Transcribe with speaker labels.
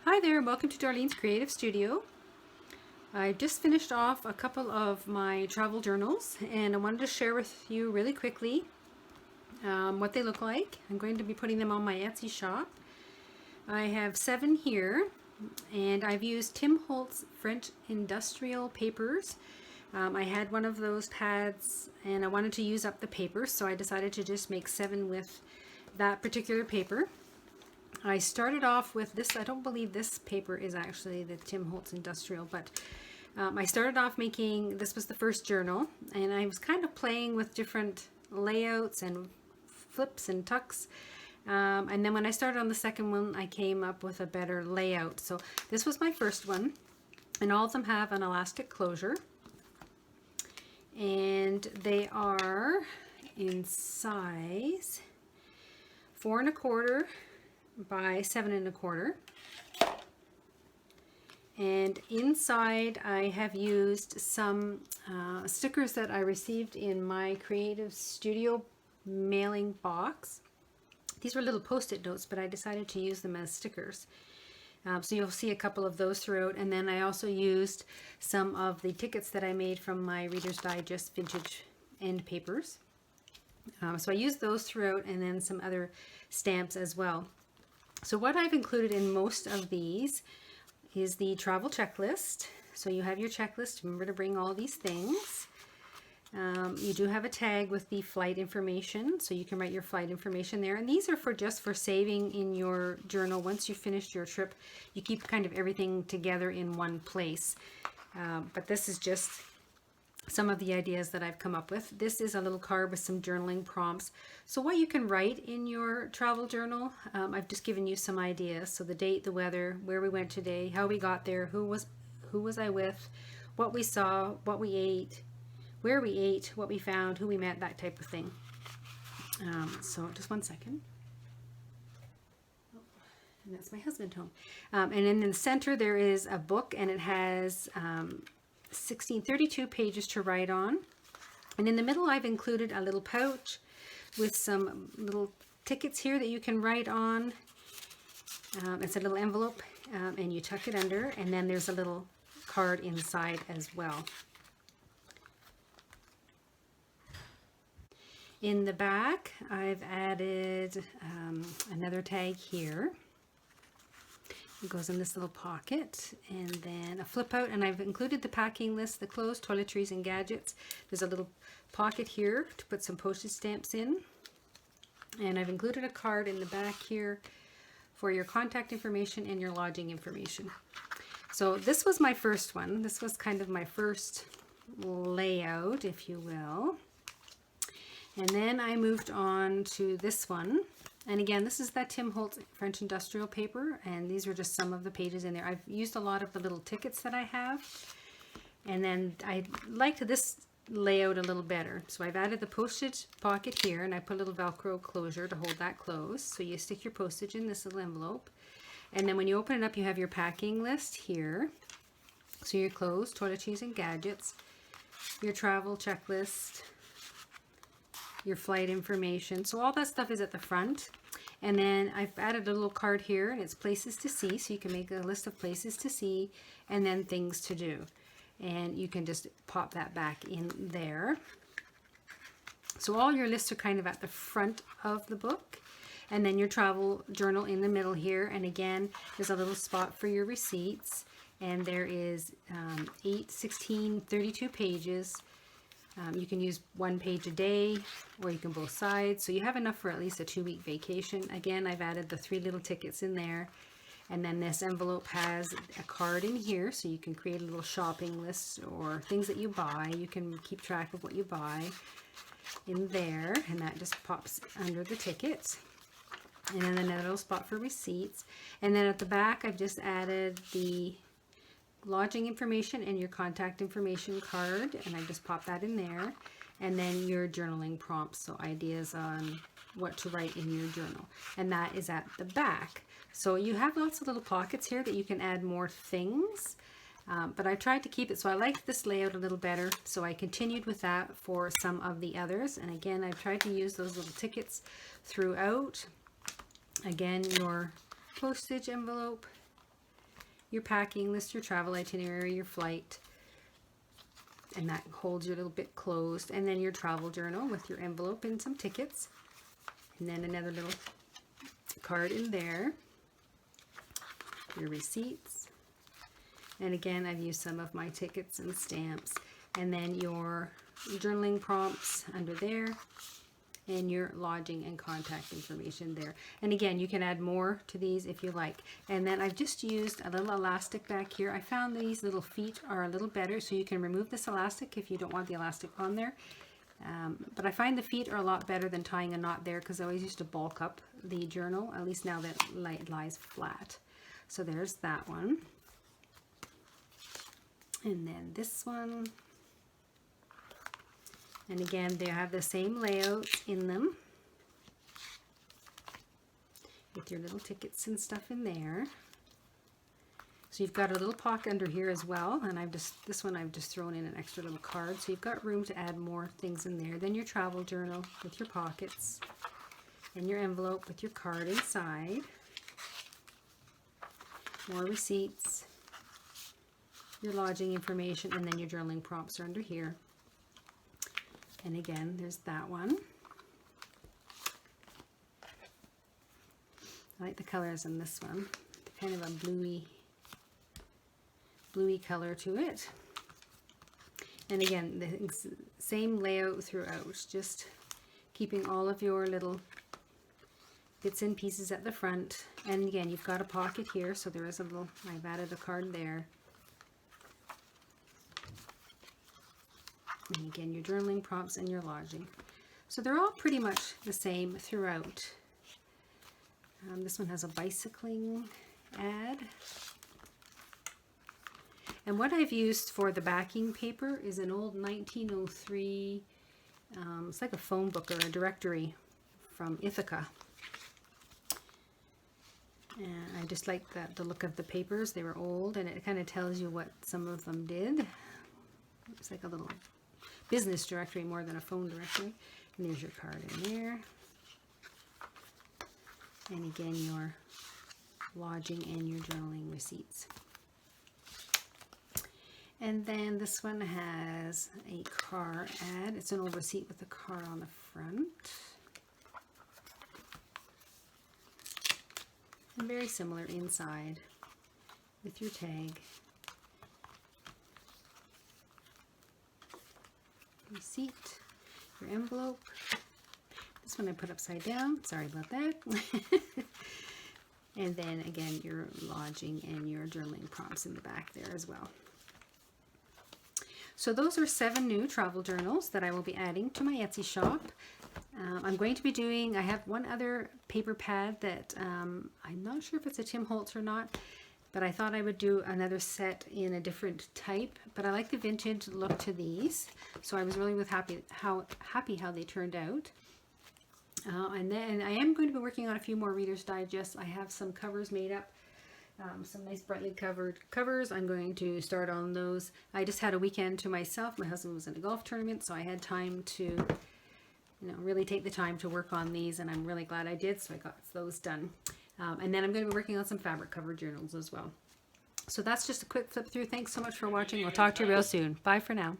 Speaker 1: Hi there, welcome to Darlene's Creative Studio. I just finished off a couple of my travel journals and I wanted to share with you really quickly what they look like. I'm going to be putting them on my Etsy shop. I have 7 here and I've used Tim Holtz French industrial papers. I had one of those pads and I wanted to use up the paper, so I decided to just make 7 with that particular paper. I started off with this. I don't believe this paper is actually the Tim Holtz Industrial, but I started off making, this was the first journal, and I was kind of playing with different layouts and flips and tucks. And then when I started on the second one, I came up with a better layout. So this was my first one, and all of them have an elastic closure. And they are in size 4 1/4 by 7 1/4, and inside I have used some stickers that I received in my Creative Studio mailing box. These were little post-it notes, but I decided to use them as stickers. So you'll see a couple of those throughout, and then I also used some of the tickets that I made from my Reader's Digest vintage end papers. So I used those throughout, and then some other stamps as well. So what I've included in most of these is the travel checklist. So you have your checklist. Remember to bring all these things. You do have a tag with the flight information, so you can write your flight information there. And these are just for saving in your journal. Once you've finished your trip, you keep kind of everything together in one place. But this is just some of the ideas that I've come up with. This is a little card with some journaling prompts. So what you can write in your travel journal, I've just given you some ideas. So the date, the weather, where we went today, how we got there, who was I with, what we saw, what we ate, where we ate, what we found, who we met, that type of thing. So just one second. And that's my husband home. And in the center there is a book, and it has 32 pages to write on. And in the middle I've included a little pouch with some little tickets here that you can write on. It's a little envelope, and you tuck it under, and then there's a little card inside as well. In the back I've added another tag here. It goes in this little pocket, and then a flip out, and I've included the packing list, the clothes, toiletries, and gadgets. There's a little pocket here to put some postage stamps in, and I've included a card in the back here for your contact information and your lodging information. So this was my first one. This was kind of my first layout, if you will. And then I moved on to this one. And again, this is that Tim Holtz French industrial paper, and these are just some of the pages in there. I've used a lot of the little tickets that I have, and then I liked this layout a little better. So I've added the postage pocket here, and I put a little Velcro closure to hold that closed. So you stick your postage in this little envelope, and then when you open it up, you have your packing list here. So your clothes, toiletries, and gadgets, your travel checklist, your flight information. So all that stuff is at the front. And then I've added a little card here, and it's places to see, so you can make a list of places to see, and then things to do. And you can just pop that back in there. So all your lists are kind of at the front of the book, and then your travel journal in the middle here. And again, there's a little spot for your receipts, and there is 8, 16, 32 pages. You can use one page a day, or you can both sides. So you have enough for at least a 2-week vacation. Again, I've added the 3 little tickets in there. And then this envelope has a card in here, so you can create a little shopping list or things that you buy. You can keep track of what you buy in there, and that just pops under the tickets. And then another little spot for receipts. And then at the back, I've just added the lodging information and your contact information card, and I just pop that in there. And then your journaling prompts, so ideas on what to write in your journal, and that is at the back. So you have lots of little pockets here that you can add more things, but I tried to keep it, so I liked this layout a little better, so I continued with that for some of the others. And again, I've tried to use those little tickets throughout. Again, your postage envelope, your packing list, your travel itinerary, your flight, and that holds your little bit closed, and then your travel journal with your envelope and some tickets, and then another little card in there, your receipts, and again I've used some of my tickets and stamps, and then your journaling prompts under there, and your lodging and contact information there. And again, you can add more to these if you like. And then I've just used a little elastic back here. I found these little feet are a little better, so you can remove this elastic if you don't want the elastic on there. But I find the feet are a lot better than tying a knot there, because I always used to bulk up the journal, at least now that it lies flat. So there's that one. And then this one. And again, they have the same layout in them, with your little tickets and stuff in there. So you've got a little pocket under here as well, and this one I've just thrown in an extra little card, so you've got room to add more things in there. Then your travel journal with your pockets, and your envelope with your card inside, more receipts, your lodging information, and then your journaling prompts are under here. And again, there's that one. I like the colors in this one. Kind of a bluey color to it. And again, the same layout throughout, just keeping all of your little bits and pieces at the front. And again, you've got a pocket here, so there is a little, I've added a card there. And again, your journaling prompts and your lodging. So they're all pretty much the same throughout. This one has a bicycling ad. And what I've used for the backing paper is an old 1903, it's like a phone book or a directory from Ithaca. And I just like the look of the papers. They were old, and it kind of tells you what some of them did. It's like a little business directory more than a phone directory. And there's your card in there. And again, your lodging and your journaling receipts. And then this one has a car ad. It's an old receipt with the car on the front. And very similar inside with your tag. Receipt, your envelope. This one I put upside down, sorry about that. And then again, your lodging and your journaling prompts in the back there as well. So those are 7 new travel journals that I will be adding to my Etsy shop. I'm going to be doing, I have one other paper pad that I'm not sure if it's a Tim Holtz or not, but I thought I would do another set in a different type. But I like the vintage look to these, so I was really happy how they turned out. And then I am going to be working on a few more Reader's Digest. I have some covers made up, some nice brightly covered covers. I'm going to start on those. I just had a weekend to myself. My husband was in a golf tournament, so I had time to really take the time to work on these, and I'm really glad I did, so I got those done. And then I'm going to be working on some fabric cover journals as well. So that's just a quick flip through. Thanks so much for watching. We'll talk to you real soon. Bye for now.